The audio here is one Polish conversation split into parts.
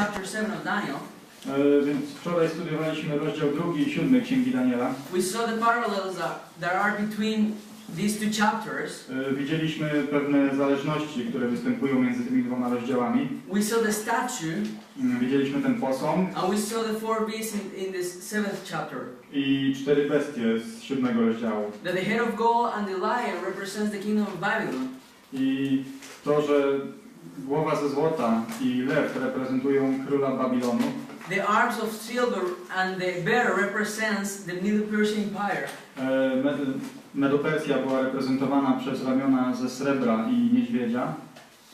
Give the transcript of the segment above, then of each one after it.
chapter 7 of Daniel. Więc wczoraj studiowaliśmy rozdział 2 i 7 księgi Daniela. We saw the parallels that are between these two chapters. Widzieliśmy pewne zależności, które występują między tymi dwoma rozdziałami. We saw the statue. Widzieliśmy ten posąg. And we saw the four beasts in this 7th chapter. I 4 bestie z 7 rozdziału. That the head of gold and the lion represents the kingdom of Babylon. I to, że głowa ze złota i lew reprezentują króla Babilonu. The arms of silver and the bear represents the Middle Persian Empire. Medo-Persja była reprezentowana przez ramiona ze srebra i niedźwiedzia.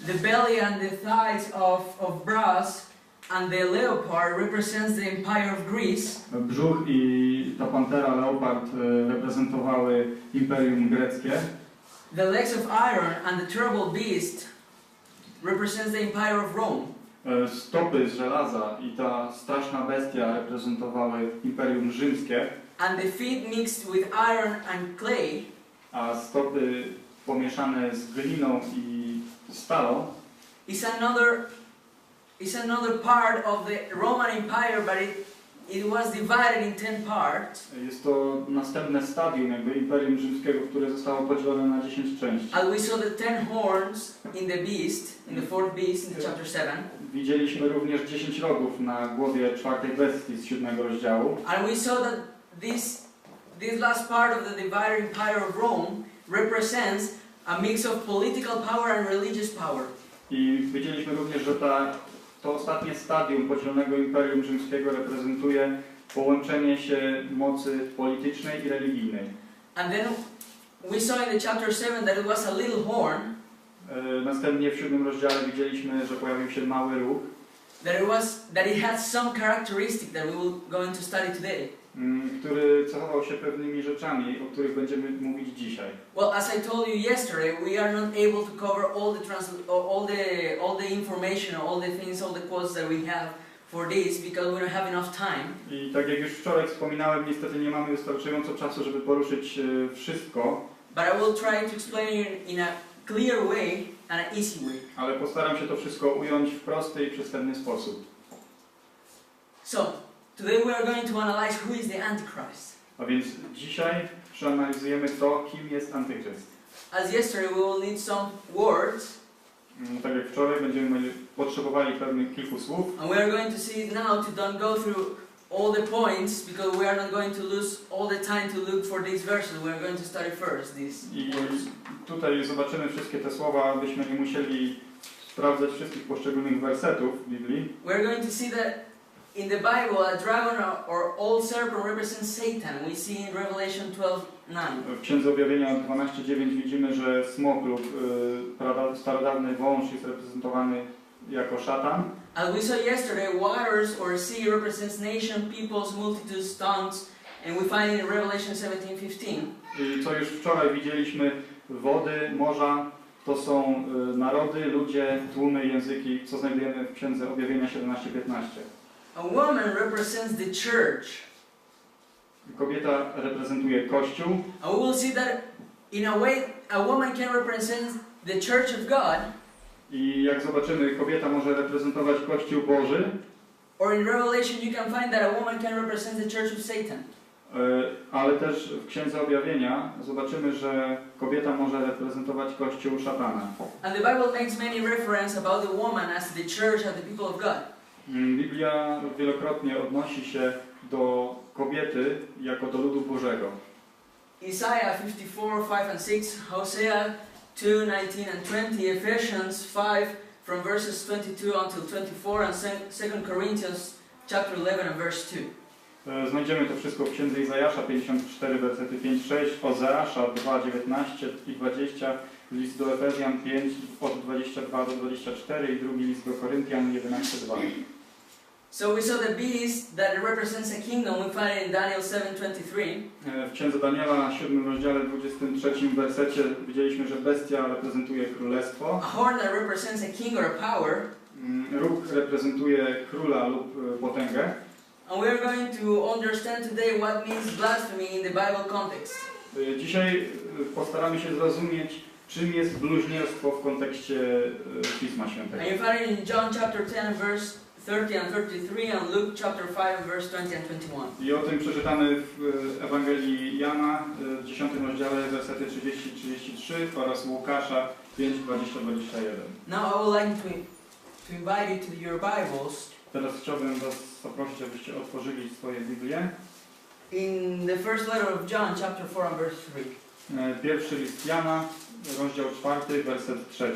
The belly and the thighs of brass and the leopard represents the Empire of Greece. Brzuch i ta pantera, leopard reprezentowały Imperium Greckie. The legs of iron and the terrible beast represents the Empire of Rome. Stopy z żelaza i ta straszna bestia reprezentowały Imperium Rzymskie. And the feet mixed with iron and clay. A stopy pomieszane z gliną i stalą. Is another part of the Roman Empire, but it was divided in 10 parts. Jest to następne stadium jakby Imperium Rzymskiego, które zostało podzielone na 10 części. And we saw the 10 horns in the beast, in the fourth beast in chapter 7. Widzieliśmy również 10 rogów na głowie 4 bestii z 7 rozdziału. And we saw that this last part of the divided empire of Rome represents a mix of political power and religious power. I widzieliśmy również, że to ostatnie stadium podzielonego Imperium Rzymskiego reprezentuje połączenie się mocy politycznej i religijnej. And then we saw in the chapter 7 that it was a little horn. Następnie w 7 rozdziale widzieliśmy, że pojawił się mały róg. That it had some characteristic that we will going to study today. Który cechował się pewnymi rzeczami, o których będziemy mówić dzisiaj. Well, as I told you yesterday, we are not able to cover all the information, all the things, all the quotes that we have for this because we don't have enough time. I tak jak już wczoraj wspominałem, niestety nie mamy wystarczająco czasu, żeby poruszyć wszystko. But I will try to explain it in a clear way and an easy way. Ale postaram się to wszystko ująć w prosty i przystępny sposób. So, today we are going to analyze who is the Antichrist. A więc dzisiaj przeanalizujemy to, kim jest Antychryst. As yesterday, we will need some words. Tak jak wczoraj będziemy potrzebowali pewnych kilku słów. And we are going to see now to don't go through all the points because we are not going to lose all the time to look for these verses. We are going to study first these words. Tutaj zobaczymy wszystkie te słowa, abyśmy nie musieli sprawdzać wszystkich poszczególnych wersetów w Biblii. We are going to see that in the Bible, a dragon or old serpent represents Satan. We see in Revelation 12:9. W Księdze Objawienia 12:9 widzimy, że smok lub starodawny wąż jest reprezentowany jako szatan. As we saw yesterday, waters or sea represents nation, peoples, multitudes, tongues, and we find it in Revelation 17:15. I co już wczoraj widzieliśmy, wody, morza, to są narody, ludzie, tłumy, języki, co znajdujemy w Księdze Objawienia 17:15. A woman represents the church. Kobieta reprezentuje Kościół. And we will see that in a way a woman can represent the church of God. I jak zobaczymy, kobieta może reprezentować Kościół Boży. Or in Revelation you can find that a woman can represent the church of Satan. Ale też w Księdze Objawienia zobaczymy, że kobieta może reprezentować Kościół szatana. And the Bible makes many reference about the woman as the church of the people of God. Biblia wielokrotnie odnosi się do kobiety jako do ludu Bożego. Isaiah 54:5 and 6, Hosea 2:19 and 20, Ephesians 5 from verses 22 until 24, and 2 Corinthians chapter 11 and verse 2. Znajdziemy to wszystko w Księdze Izajasza 54, wersety 5-6, Ozeasza 2, 19 i 20, list do Efezjan 5, od 22 do 24 i drugi list do Koryntian 11:2. So we saw the beast that represents a kingdom. We find it in Daniel 7:23. W Księdze Daniela, 7 rozdziale, 23 wersecie widzieliśmy, że bestia reprezentuje królestwo. A horn that represents a king or a power. Róg reprezentuje króla lub potęgę. And we are going to understand today what means blasphemy in the Bible context. Dzisiaj postaramy się zrozumieć, czym jest bluźnierstwo w kontekście Pisma Świętego. And you find it in John chapter 10 verse 30 and 33 and Luke chapter 5 verse 20 and 21. I o tym przeczytamy w Ewangelii Jana w 10 rozdziale wersety 30-33 oraz Łukasza 5, 20-21. Now I would like to invite you to your Bibles Teraz chciałbym Was zaprosić, abyście otworzyli swoje Biblie. in the first letter of John chapter 4 and verse 3. Pierwszy list Jana, rozdział 4, werset 3.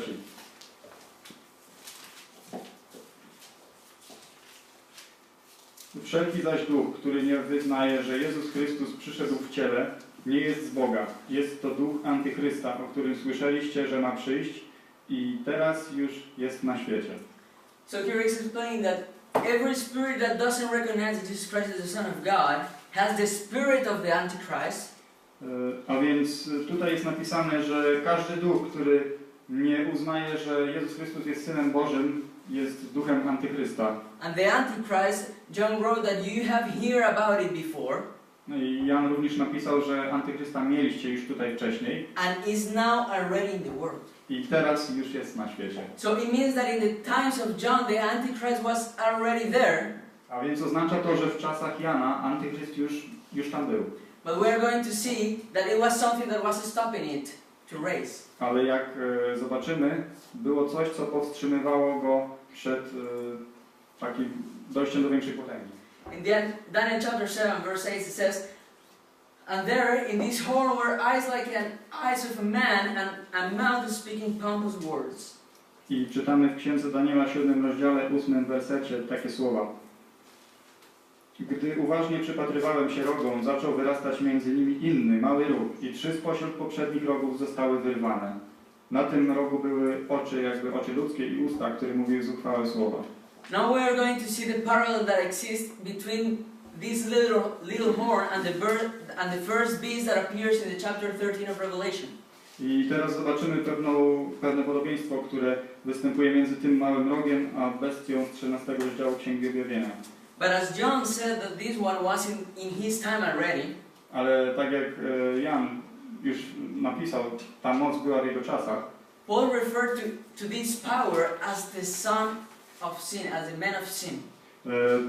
Wszelki zaś duch, który nie wyznaje, że Jezus Chrystus przyszedł w ciele, nie jest z Boga. Jest to duch Antychrysta, o którym słyszeliście, że ma przyjść i teraz już jest na świecie. So here is explaining that every spirit that doesn't recognize that Jesus Christ is the Son of God has the spirit of the Antichrist. A więc tutaj jest napisane, że każdy duch, który nie uznaje, że Jezus Chrystus jest Synem Bożym, jest duchem Antychrysta. And the Antichrist, John wrote that you have heard about it before. No i Jan również napisał, że Antychrysta mieliście już tutaj wcześniej. And is now already in the world. I teraz już jest na świecie. So it means that in the times of John, the Antichrist was already there. A więc oznacza to, że w czasach Jana Antychryst już tam był. But we are going to see that it was something that was stopping it to raise. Ale jak zobaczymy, było coś, co powstrzymywało go przed takim dojściem do większej potęgi. In Daniel chapter 7 verse 8 it says, and there in this horn were eyes like an eyes of a man and a mouth speaking pompous words. I czytamy w księdze Daniela 7 rozdziale 8 wersecie takie słowa. Gdy uważnie przypatrywałem się rogom, zaczął wyrastać między nimi inny, mały róg i 3 spośród poprzednich rogów zostały wyrwane. Na tym rogu były oczy, jakby oczy ludzkie i usta, które mówiły zuchwałe słowa. Now we are going to see the parallel that exists between this little horn and the first beast that appears in the chapter 13 of Revelation. I teraz zobaczymy pewne podobieństwo, które występuje między tym małym rogiem a bestią z 13 rozdziału Księgi Objawienia. But as John said that this one was in his time already. Ale tak jak Jan już napisał, ta moc była w jego czasach. Paul referred to this power as the son of sin, as the man of sin.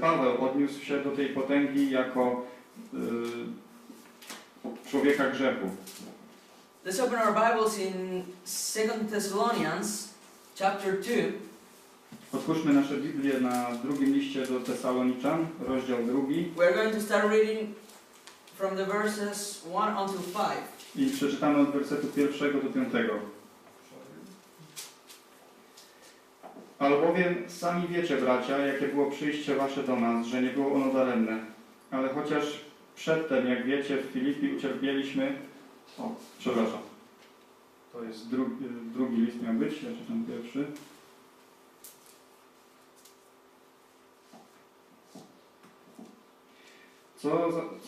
Paweł odniósł się do tej potęgi jako człowieka grzechu. Let's open our Bibles in 2 Thessalonians chapter 2. Otwórzmy nasze Biblię na drugim liście do Tesaloniczan, rozdział 2. We're going to start reading from the verses 1 until 5. I przeczytamy od wersetu 1 do 5. Albowiem sami wiecie, bracia, jakie było przyjście wasze do nas, że nie było ono daremne. Ale chociaż przedtem, jak wiecie, w Filipi ucierpieliśmy... przepraszam. To jest drugi list miał być, ja czytam pierwszy.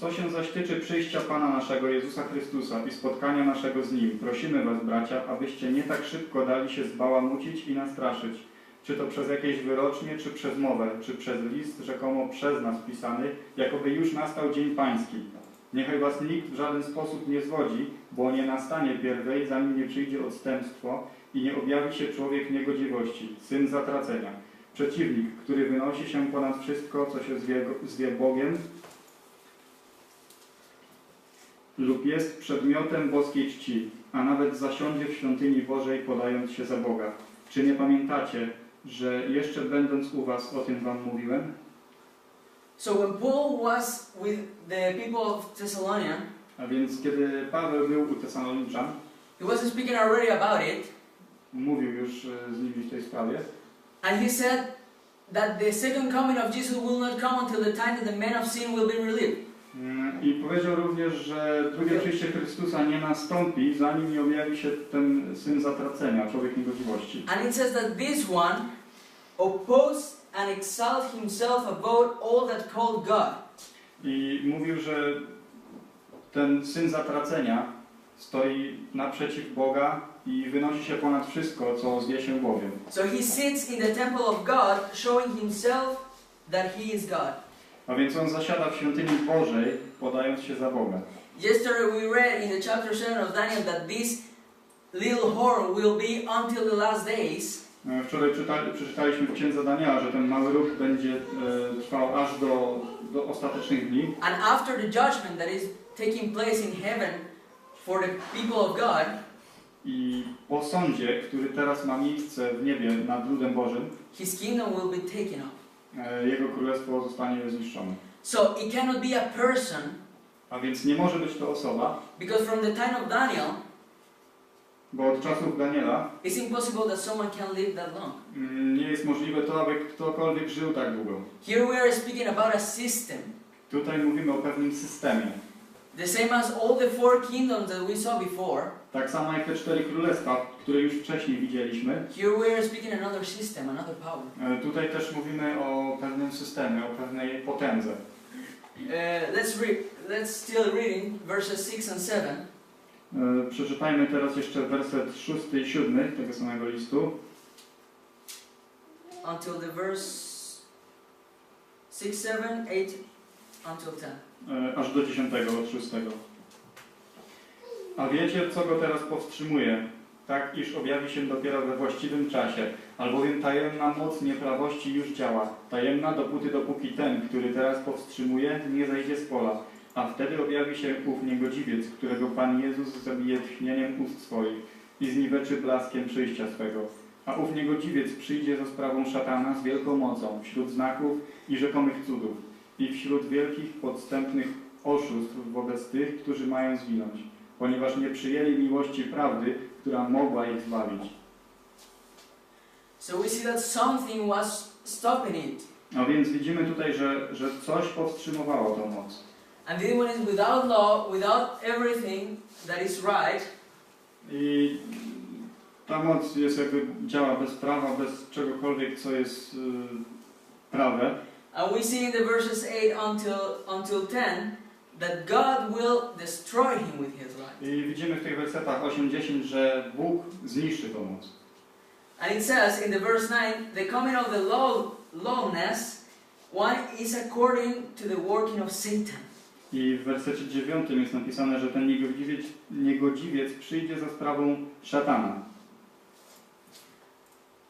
Co się zaś tyczy przyjścia Pana naszego Jezusa Chrystusa i spotkania naszego z Nim, prosimy was, bracia, abyście nie tak szybko dali się zbałamucić i nastraszyć, czy to przez jakieś wyrocznie, czy przez mowę, czy przez list rzekomo przez nas pisany, jakoby już nastał dzień Pański. Niechaj was nikt w żaden sposób nie zwodzi, bo nie nastanie pierwej, zanim nie przyjdzie odstępstwo i nie objawi się człowiek niegodziwości, syn zatracenia, przeciwnik, który wynosi się ponad wszystko, co się zwie Bogiem, lub jest przedmiotem boskiej czci, a nawet zasiądzie w świątyni Bożej, podając się za Boga. Czy nie pamiętacie, że jeszcze będąc u was o tym wam mówiłem? So when Paul was with the people of Thessalonia, A więc kiedy Paweł był u Tesaloniczan, he wasn't speaking already about it, mówił już z nimi w tej sprawie. and he said that the second coming of Jesus will not come until the time that the man of sin will be relieved. I powiedział również, że drugie przyjście Chrystusa nie nastąpi, zanim nie objawi się ten syn zatracenia, człowiek niegodziwości. And it says that this one opposed and exalted himself above all that called God. I mówił, że ten syn zatracenia stoi naprzeciw Boga i wynosi się ponad wszystko, co zwie się Bogiem. So he sits in the temple of God, showing himself that he is God. A więc on zasiada w świątyni Bożej, podając się za Boga. Yesterday we read in the chapter 7 of Daniel that this little horn will be until the last days. Wczoraj przeczytaliśmy w księdze Daniela, że ten mały ruch będzie trwał aż do ostatecznych dni. And after the judgment that is taking place in heaven for the people of God, I po sądzie, który teraz ma miejsce w niebie nad ludem Bożym, His kingdom will be taken up. Jego królestwo zostanie zniszczone. So it cannot be a person, A więc nie może być to osoba, because from the time of Daniel, bo od czasów Daniela it's impossible that someone can live that long. nie jest możliwe to, aby ktokolwiek żył tak długo. Here we are speaking about a system. Tutaj mówimy o pewnym systemie. The same as all the four kingdoms that we saw before. Tak samo jak te 4 królestwa, które już wcześniej widzieliśmy. Here we are speaking another system, another power. Tutaj też mówimy o pewnym systemie, o pewnej potędze. Let's still reading verses 6 and 7. Przeczytajmy teraz jeszcze werset 6 i 7 tego samego listu. Until the verse 6, 7, 8, until 10. Aż do 10 od 6. A wiecie, co go teraz powstrzymuje? Tak, iż objawi się dopiero we właściwym czasie, albowiem tajemna moc nieprawości już działa. Tajemna dopóki ten, który teraz powstrzymuje, nie zejdzie z pola. A wtedy objawi się ów niegodziwiec, którego Pan Jezus zabije tchnieniem ust swoich i zniweczy blaskiem przyjścia swego. A ów niegodziwiec przyjdzie za sprawą szatana z wielką mocą, wśród znaków i rzekomych cudów, i wśród wielkich podstępnych oszustw wobec tych, którzy mają zginąć, ponieważ nie przyjęli miłości prawdy, która mogła ich zbawić. So we see that something was stopping it. A więc widzimy tutaj, że coś powstrzymywało tą moc. And this one is without law, without everything that is right. I ta moc jest jakby działa bez prawa, bez czegokolwiek, co jest prawe. And we see in the verses 8 until 10 that God will destroy him with his right. I widzimy w tych wersetach 8-10, że Bóg zniszczy tą moc. And it says in the verse 9, the coming of the lawlessness, one is according to the working of Satan. I w wersecie 9 jest napisane, że ten niegodziwiec przyjdzie za sprawą szatana.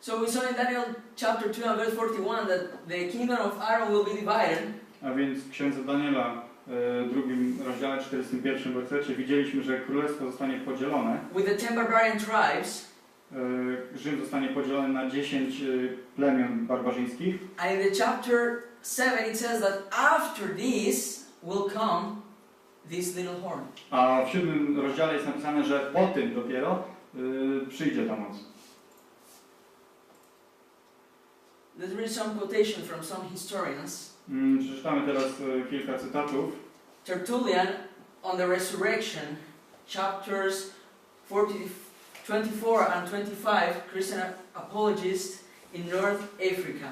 So we saw in Daniel chapter 2 and verse 41 that the kingdom of Aaron will be divided. A więc w księdze Daniela, drugim rozdziale, 41 wersecie, widzieliśmy, że królestwo zostanie podzielone. With the 10 barbarian tribes. Rzym zostanie podzielony na 10 plemion barbarzyńskich. And in the chapter 7 it says that after this will come this little horn. A w 7 rozdziale jest napisane, że po tym dopiero przyjdzie ta moc. Let's read some quotation from some historians. Przeczytamy teraz kilka cytatów. Tertullian on the resurrection, chapters 24 and 25, Christian apologist in North Africa.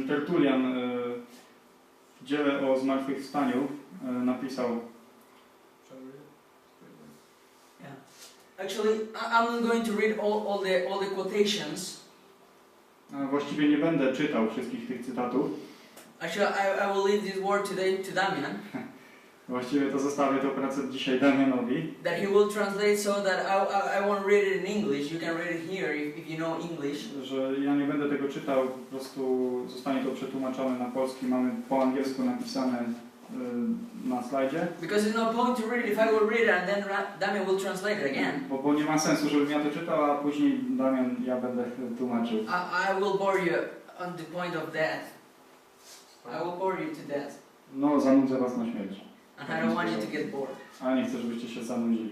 Tertullian w dziele o zmartwychwstaniu napisał. Yeah. Actually, I'm not going to read all the quotations. Właściwie nie będę czytał wszystkich tych cytatów. Actually, I will leave this word today to Damian. Właściwie to zostawię tę pracę dzisiaj Damianowi. That he will translate so that I won't read it in English. You can read it here if you know English. Że ja nie będę tego czytał, po prostu zostanie to przetłumaczone na polski. Mamy po angielsku napisane na slajdzie. Because there's no point to read it if I will read it and then Damian will translate it again. Bo nie ma sensu, żebym ja to czytał, a później ja będę tłumaczył. I will bore you on the point of death. I will bore you to death. No, zanudzę was na śmierć. And I don't want you to get bored. A nie chcę, żebyście się zanudzili.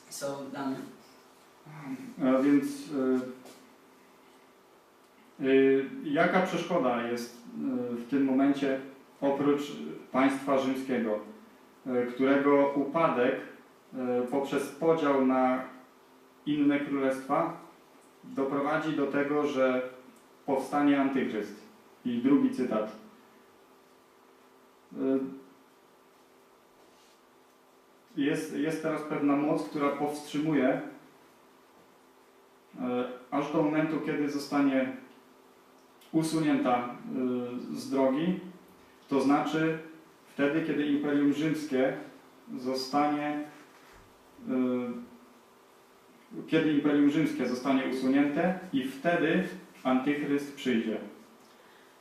So, Damian. A więc jaka przeszkoda jest w tym momencie oprócz państwa rzymskiego, którego upadek poprzez podział na inne królestwa doprowadzi do tego, że powstanie Antychryst. I drugi cytat. Jest teraz pewna moc, która powstrzymuje aż do momentu, kiedy zostanie usunięta z drogi, to znaczy wtedy, kiedy Imperium Rzymskie zostanie kiedy Imperium Rzymskie zostanie usunięte i wtedy Antychryst przyjdzie.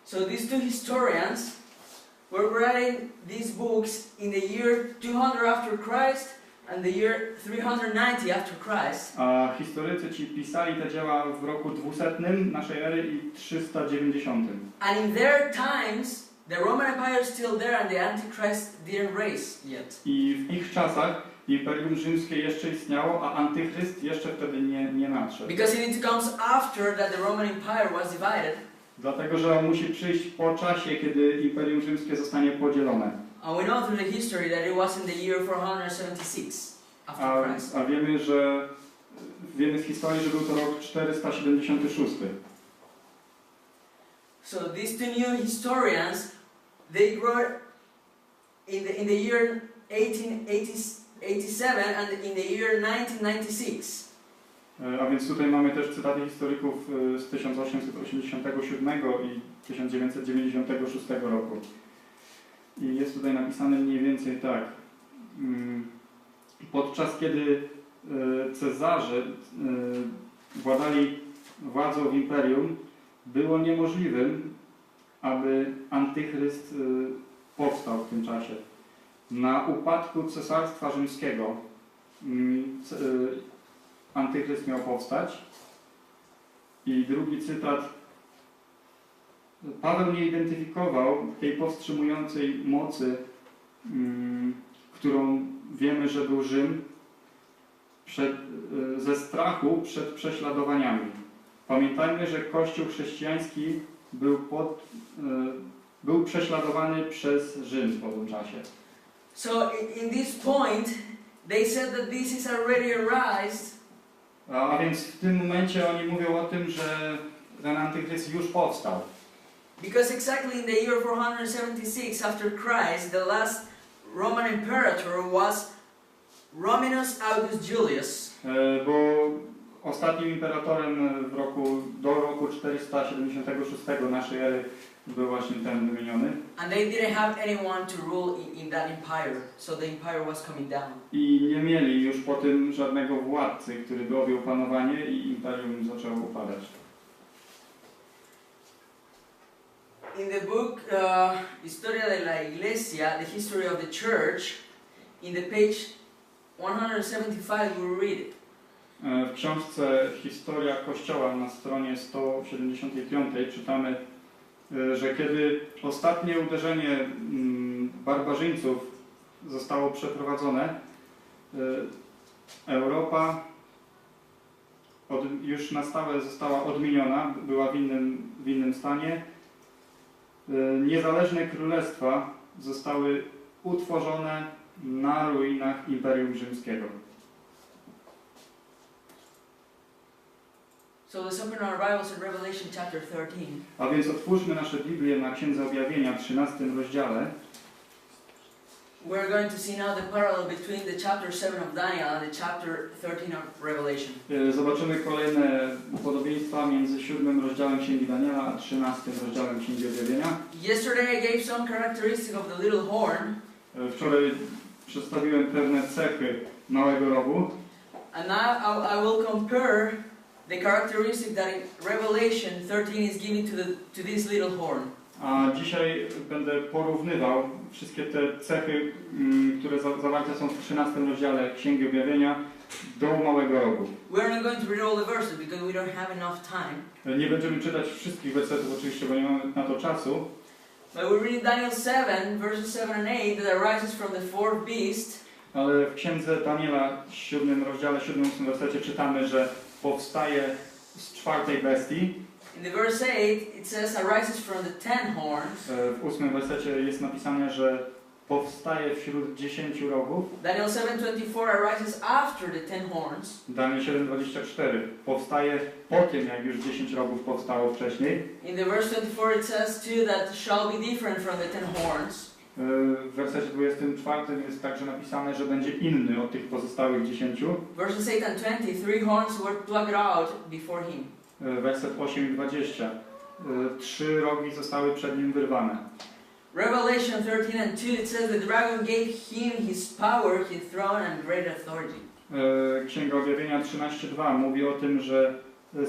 So these two historians were writing these books in the year 200 after Christ and the year 390 after Christ. A historycy ci pisali te dzieła w roku 200 naszej ery i 390. And in their times, the Roman Empire is still there and the Antichrist didn't rise yet. I w ich czasach Imperium Rzymskie jeszcze istniało, a Antychryst jeszcze wtedy nie nadszedł. Because it comes after that the Roman Empire was divided. Dlatego, że on musi przyjść po czasie, kiedy Imperium Rzymskie zostanie podzielone. And we know through the history that it was in the year 476 after Christ. A wiemy z historii, że był to rok 476. So these two new historians, they wrote in the year 1887 and in the year 1996. A więc tutaj mamy też cytaty historyków z 1887 i 1996 roku. I jest tutaj napisane mniej więcej tak. Podczas kiedy Cezarze władali władzą w imperium, było niemożliwym, aby Antychryst powstał w tym czasie. Na upadku Cesarstwa Rzymskiego Antychryst miał powstać. I drugi cytat. Paweł nie identyfikował tej powstrzymującej mocy, którą wiemy, że był Rzym, ze strachu przed prześladowaniami. Pamiętajmy, że Kościół chrześcijański był prześladowany przez Rzym w tym czasie. So in this point, they said that this is already arised. A więc w tym momencie oni mówią o tym, że ten Antychryst już powstał. Because exactly in the year 476 after Christ, the last Roman imperator was Romanus Augustus Julius. Bo ostatnim imperatorem do roku 476 naszej ery był właśnie ten wymieniony. And they didn't have anyone to rule in that empire, so the empire was coming down. I nie mieli już po tym żadnego władcy, który by objął panowanie i imperium zaczęło upadać. In the book Historia de la Iglesia, the history of the church, in the page 175 we read it. W książce Historia Kościoła na stronie 175 czytamy, że kiedy ostatnie uderzenie barbarzyńców zostało przeprowadzone, Europa już na stałe została odmieniona, była w innym stanie. Niezależne królestwa zostały utworzone na ruinach Imperium Rzymskiego. So let's open our Bibles in Revelation chapter 13. A więc otwórzmy nasze Biblię na Księdze Objawienia, 13 rozdziale. We're going to see now the parallel between the chapter 7 of Daniel and the chapter 13 of Revelation. Zobaczymy kolejne podobieństwa między 7 rozdziałem Księgi Daniela a 13 rozdziałem Księgi Objawienia. Yesterday I gave some characteristics of the little horn. Wczoraj przedstawiłem pewne cechy małego rogu. And now I will compare the characteristic that in Revelation 13 is given to this little horn. A dzisiaj będę porównywał wszystkie te cechy, które zawarte są w 13 rozdziale Księgi Objawienia do małego rogu. We're not going to read all the verses because we don't have enough time. Nie będziemy czytać wszystkich wersetów oczywiście, bo nie mamy na to czasu. But we read Daniel 7, verses 7 and 8 that arises from the fourth beast. Ale w Księdze Daniela, 7 rozdziale, 7-8 wersecie czytamy, że powstaje z czwartej bestii. In the verse 8 it says arises from the 10 horns. W 8 wersecie jest napisane, że powstaje wśród 10 rogów. Daniel 7:24 arises after the 10 horns. Daniel 7:24 powstaje po tym, jak już 10 rogów powstało wcześniej. In the verse 24 it says too that shall be different from the 10 horns. W wersecie 24 jest także napisane, że będzie inny od tych pozostałych 10. Verses 8 and 20, 3 horns were plucked out before him. Werset 8 i 20. 3 rogi zostały przed nim wyrwane. Revelation 13 and 2 it says the dragon gave him his power, his throne and great authority. Księga Objawienia 13:2 mówi o tym, że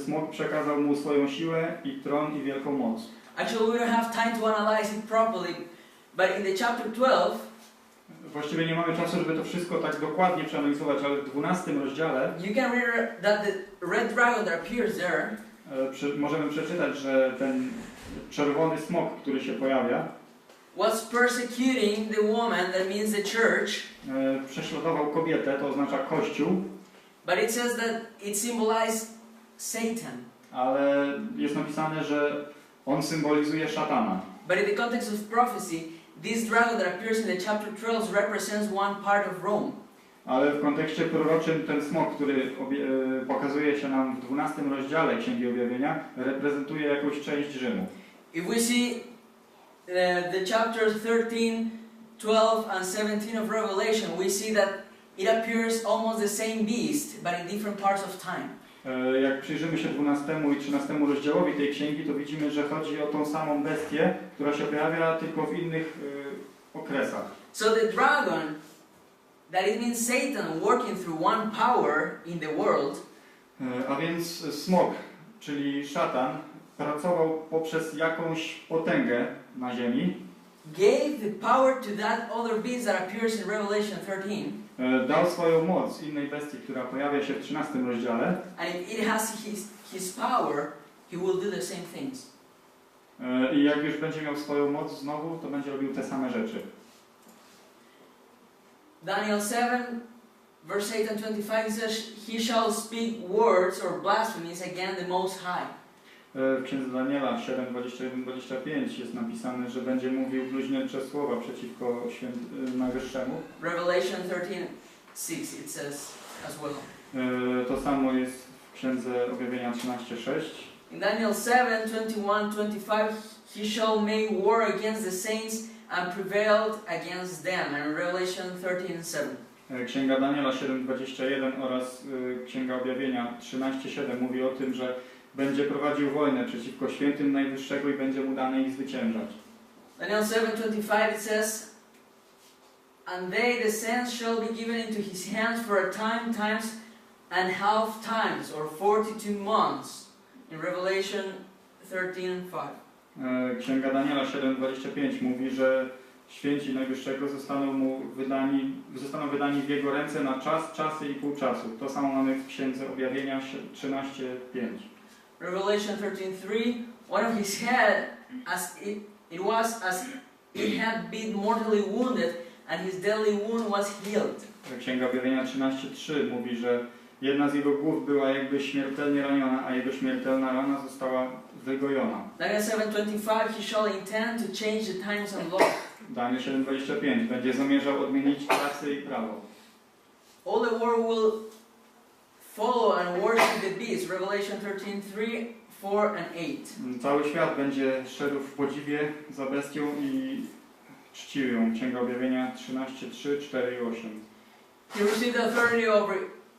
smok przekazał mu swoją siłę i tron i wielką moc. Actually, we don't have time to analyze it properly, but in the chapter 12, Właściwie nie mamy czasu, żeby to wszystko tak dokładnie przeanalizować, ale w 12 rozdziale you can read that the red dragon that appears there możemy przeczytać, że ten czerwony smok, który się pojawia, was persecuting the woman, that means the church, prześladował kobietę, to oznacza Kościół, but it says that it symbolized Satan. ale jest napisane, że on symbolizuje szatana. But in the context of prophecy, this dragon that appears in the chapter 12 represents one part of Rome. Ale w kontekście proroczym ten smok, który pokazuje się nam w 12 rozdziale Księgi Objawienia, reprezentuje jakąś część Rzymu. If we see the chapters 13, 12 and 17 of Revelation, we see that it appears almost the same beast, but in different parts of time. Jak przyjrzymy się 12 i 13 rozdziałowi tej księgi, to widzimy, że chodzi o tą samą bestię, która się pojawia tylko w innych okresach. So the dragon, that it means Satan working through one power in the world, A więc smok, czyli szatan, pracował poprzez jakąś potęgę na ziemi, gave the power to that other beast that appears in Revelation 13. Dał swoją moc innej bestii, która pojawia się w 13 rozdziale. And if it has his power, he will do the same things. I jak już będzie miał swoją moc znowu, to będzie robił te same rzeczy. Daniel 7, verse 8 and 25 says, he shall speak words or blasphemies against the Most High. W księdze Daniela 7:21-25 jest napisane, że będzie mówił bluźniercze słowa przeciwko Najwyższemu. Revelation 13:6 it says as well. To samo jest w księdze Objawienia 13:6. In Daniel 7:21-25 he shall make war against the saints and prevailed against them. And Revelation 13:7. Księga Daniela 7:21 oraz Księga Objawienia 13:7 mówi o tym, że będzie prowadził wojnę przeciwko świętym Najwyższego i będzie mu dane ich zwyciężać. Daniel 7:25 it says, and they, the saints, shall be given into his hands for a time, times, and half times, or 42 months. In Revelation 13:5. Księga Daniela 7:25 mówi, że święci Najwyższego zostaną wydani w jego ręce na czas, czasy i pół czasu. To samo mamy w Księdze Objawienia 13:5. Revelation 13:3, one of his head, it was as it had been mortally wounded, and his deadly wound was healed. Księga Objawienia 13:3 mówi, że jedna z jego głów była jakby śmiertelnie raniona, a jego śmiertelna rana została wygojona. Daniel 7:25, he shall intend to change the times and law. Daniel 7:25 będzie zamierzał odmienić pracę i prawo. All the world will follow and worship the beast. Revelation 13:3, 4 and 8. Cały świat będzie szedł w podziwie za bestią i czcił ją. Księga Objawienia 13:3, 4 i 8. He received authority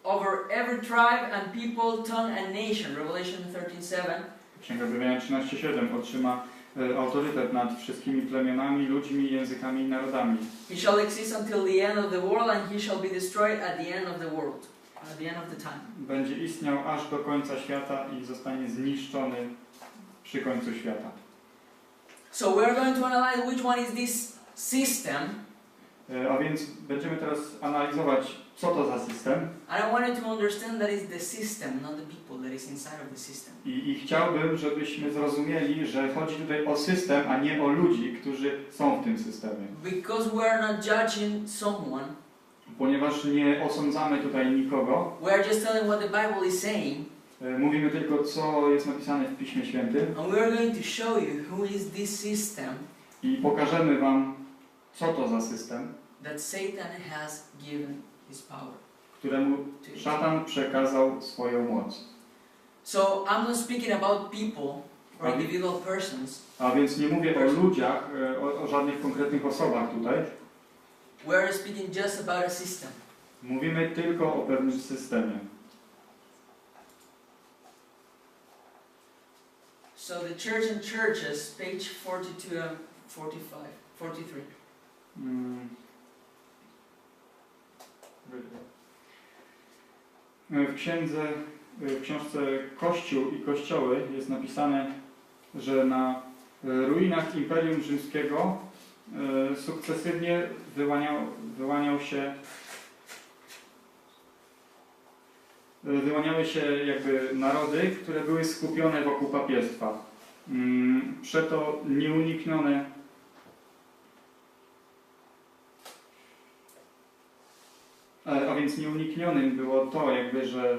over every tribe and people, tongue and nation. Revelation 13:7. Księga Objawienia 13:7 otrzyma autorytet nad wszystkimi plemionami, ludźmi, językami i narodami. He shall exist until the end of the world, and he shall be destroyed at the end of the world, at the end of the time. Będzie istniał aż do końca świata i zostanie zniszczony przy końcu świata. So we are going to analyze which one is this system. A więc będziemy teraz analizować, co to za system. And I want you to understand that it's the system, not the people that is inside of the system. I chciałbym, żebyśmy zrozumieli, że chodzi tutaj o system, a nie o ludzi, którzy są w tym systemie. Because we are not judging someone. Ponieważ nie osądzamy tutaj nikogo. We are just telling what the Bible is saying. Mówimy tylko, co jest napisane w Piśmie Świętym. And we are going to show you who is this system. I pokażemy wam, co to za system. That Satan has given his power. Któremu szatan przekazał swoją moc. So I'm not speaking about people or individual persons. A więc nie mówię o ludziach, o żadnych konkretnych osobach tutaj. We are speaking just about a system. Mówimy tylko o pewnym systemie. So the Church and Churches, page 42 and 45, 43. W książce Kościół i Kościoły jest napisane, że na ruinach Imperium Rzymskiego sukcesywnie wyłaniały się jakby narody, które były skupione wokół papiestwa. Przeto nieuniknione a więc nieuniknionym było to, jakby, że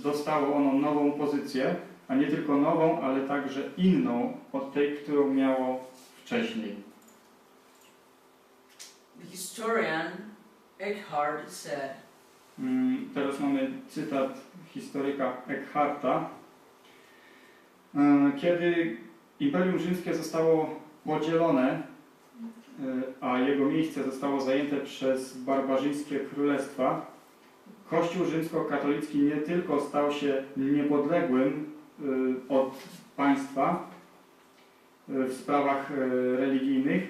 dostało ono nową pozycję, a nie tylko nową, ale także inną od tej, którą miało wcześniej. The historian Eckhart said, Teraz mamy cytat historyka Eckharta. Kiedy Imperium Rzymskie zostało podzielone, a jego miejsce zostało zajęte przez barbarzyńskie królestwa, Kościół rzymskokatolicki nie tylko stał się niepodległym od państwa w sprawach religijnych,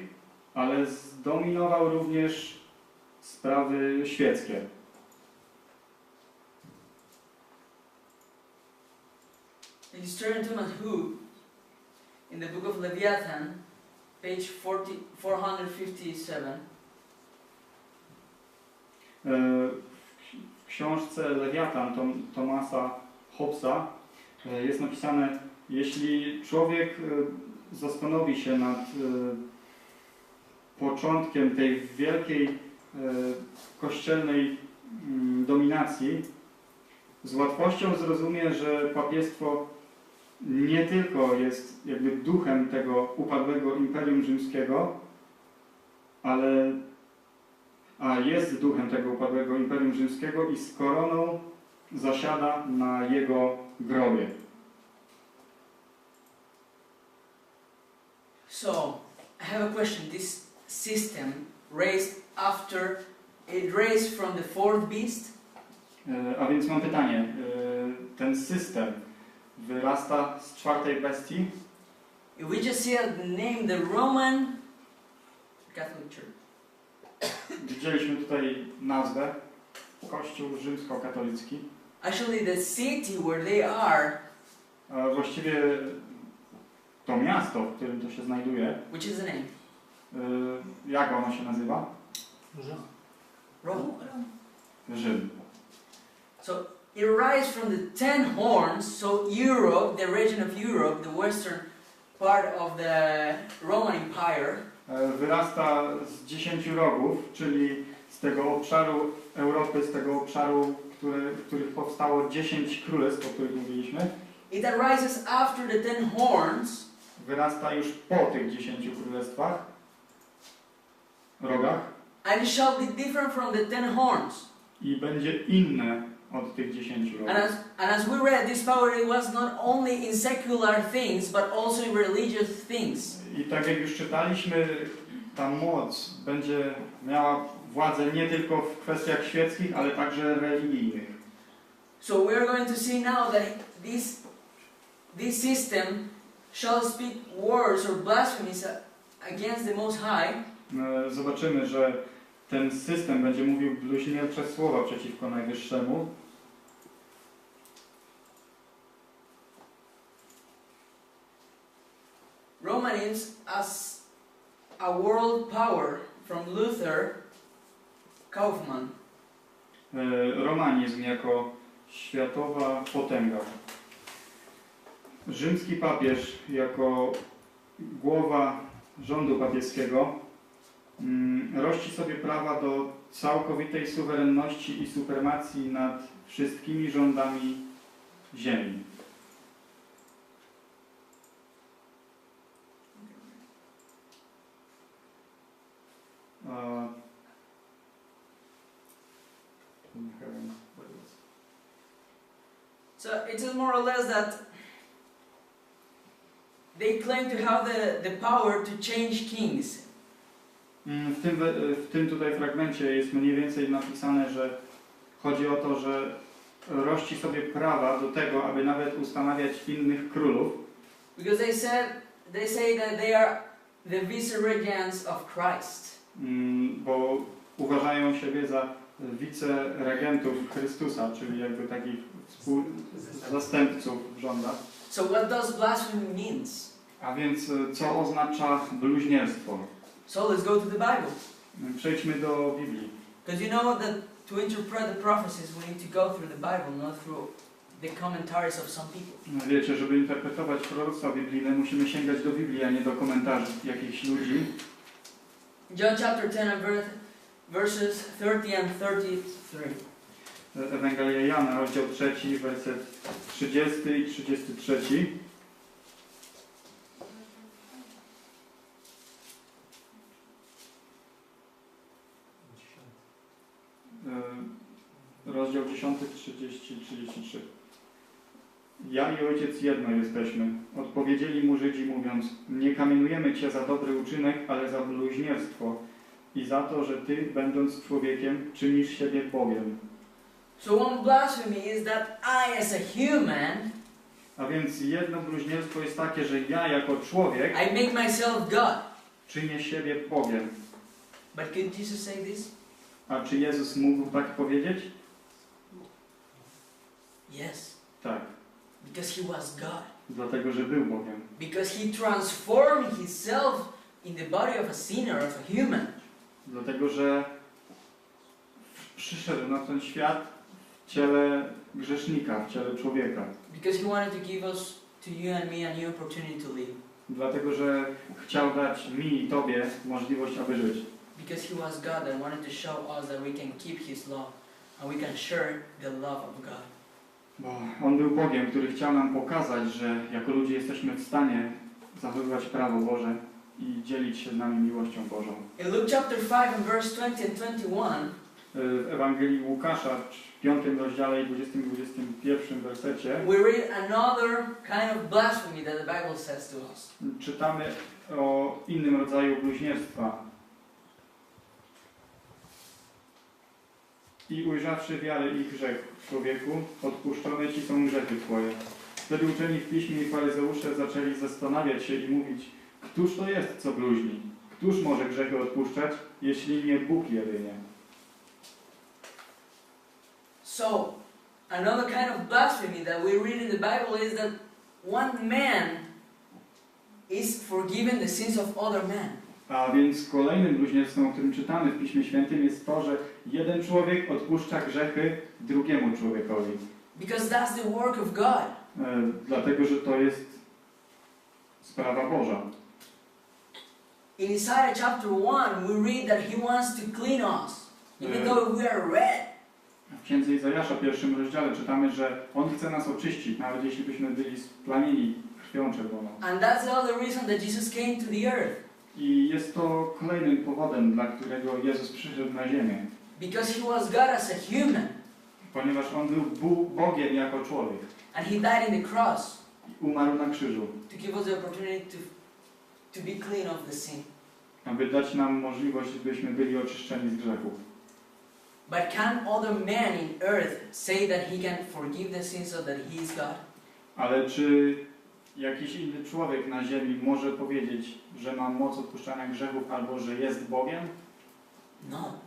ale zdominował również sprawy świeckie. the historian Thomas Hood, in the book of Leviathan, page 457, w książce Lewiatan Thomasa Hobbesa jest napisane, jeśli człowiek zastanowi się nad początkiem tej wielkiej kościelnej dominacji, z łatwością zrozumie, że papiestwo nie tylko jest jakby duchem tego upadłego Imperium Rzymskiego, a jest duchem tego upadłego Imperium Rzymskiego i z koroną zasiada na jego grobie. So, I have a question. This system raised from the fourth beast? A więc mam pytanie. Ten system wyrasta z czwartej bestii? If we just see the name, the Roman Catholic Church. Widzieliśmy tutaj nazwę Kościół rzymskokatolicki. Actually, the city where they are, A właściwie to miasto, w którym to się znajduje, which is the name? jak ono się nazywa? Rome. Rzym. So it arises from the 10 horns, so Europe, the region of Europe, the western part of the Roman Empire, Wyrasta z 10 rogów, czyli z tego obszaru Europy, z tego obszaru, w których powstało 10 królestw, o których mówiliśmy. it arises after the 10 horns, Wyrasta już po tych 10 królestwach, rogach, and it shall be different from the 10 horns. i będzie inne od tych 10 rogów. And as we read, this power it was not only in secular things, but also in religious things. I tak jak już czytaliśmy, ta moc będzie miała władzę nie tylko w kwestiach świeckich, ale także religijnych. So we are going to see now that this system shall speak words or blasphemies against the Most High. Zobaczymy, że ten system będzie mówił bluźniercze słowa przeciwko Najwyższemu. Romanism as a world power from Luther, Kaufmann. Romanizm jako światowa potęga. Rzymski papież jako głowa rządu papieskiego rości sobie prawa do całkowitej suwerenności i supremacji nad wszystkimi rządami ziemi. So it is more or less that they claim to have the power to change kings. W tym tutaj fragmencie jest mniej więcej napisane, że chodzi o to, że rości sobie prawa do tego, aby nawet ustanawiać innych królów. Because they say that they are the viceregents of Christ. Bo uważają siebie za wiceregentów Chrystusa, czyli jakby takich zastępców w rządach. So what does blasphemy means? A więc co oznacza bluźnierstwo? So let's go to the Bible. Przejdźmy do Biblii. Because you know that to interpret the prophecies we need to go through the Bible, not through the commentaries of some people. Wiecie, żeby interpretować proroctwa biblijne, musimy sięgać do Biblii, a nie do komentarzy jakichś ludzi. John chapter 10 and verses 30 and 33. Ewangelia Jana, rozdział 3, werset 30 i 33. Rozdział 10, 30 i 33. Ja i Ojciec jedno jesteśmy. Odpowiedzieli mu Żydzi mówiąc, nie kamienujemy Cię za dobry uczynek, ale za bluźnierstwo i za to, że Ty, będąc człowiekiem, czynisz siebie Bogiem. So one blasphemy is that I as a human, A więc jedno bluźnierstwo jest takie, że ja jako człowiek I make myself God. czynię siebie Bogiem. But could Jesus say this? A czy Jezus mógł tak powiedzieć? Yes. Tak. Because he was God. Dlatego, że był Bogiem. Because he transformed himself in the body of a sinner, of a human. Dlatego, że przyszedł na ten świat w ciele grzesznika, w ciele człowieka. Because he wanted to give us, to you and me, a new opportunity to live. Dlatego, że chciał dać mi i Tobie możliwość, aby żyć. Because he was God and wanted to show us that we can keep his law and we can share the love of God. Bo On był Bogiem, który chciał nam pokazać, że jako ludzie jesteśmy w stanie zachowywać prawo Boże i dzielić się z nami miłością Bożą. In Luke chapter 5 and verse 20 and 21, W Ewangelii Łukasza w 5 rozdziale i 20-21 wersecie we read another kind of blasphemy that the Bible says to us. czytamy o innym rodzaju bluźnierstwa. I ujrzawszy wiarę ich grzech w człowieku, odpuszczone Ci są grzechy Twoje. Wtedy uczeni w piśmie i faryzeusze zaczęli zastanawiać się i mówić, któż to jest, co bluźni? Któż może grzechy odpuszczać, jeśli nie Bóg jedynie? So, another kind of blasphemy that we read in the Bible is that one man is forgiven the sins of other men. A więc kolejnym bluźnierstwem, o którym czytamy w Piśmie Świętym, jest to, że jeden człowiek odpuszcza grzechy drugiemu człowiekowi. Because that's the work of God. Dlatego, że to jest sprawa Boża. In Isaiah chapter 1, we read that he wants to clean us, even though we are red. W Księdze Izajasza, w 1 rozdziale, czytamy, że On chce nas oczyścić, nawet jeśli byśmy byli splamieni krwią czerwoną. And that's the other reason that Jesus came to the earth. I jest to kolejnym powodem, dla którego Jezus przyszedł na ziemię. Because he was God as a human. Ponieważ On był Bogiem jako człowiek. And he died in the cross. I umarł na krzyżu. To give us the opportunity to be clean of the sin. Aby dać nam możliwość, byśmy byli oczyszczeni z grzechów. But can other man in earth say that he can forgive the sins so that he is God? Ale czy jakiś inny człowiek na ziemi może powiedzieć, że ma moc odpuszczania grzechów albo że jest Bogiem? No.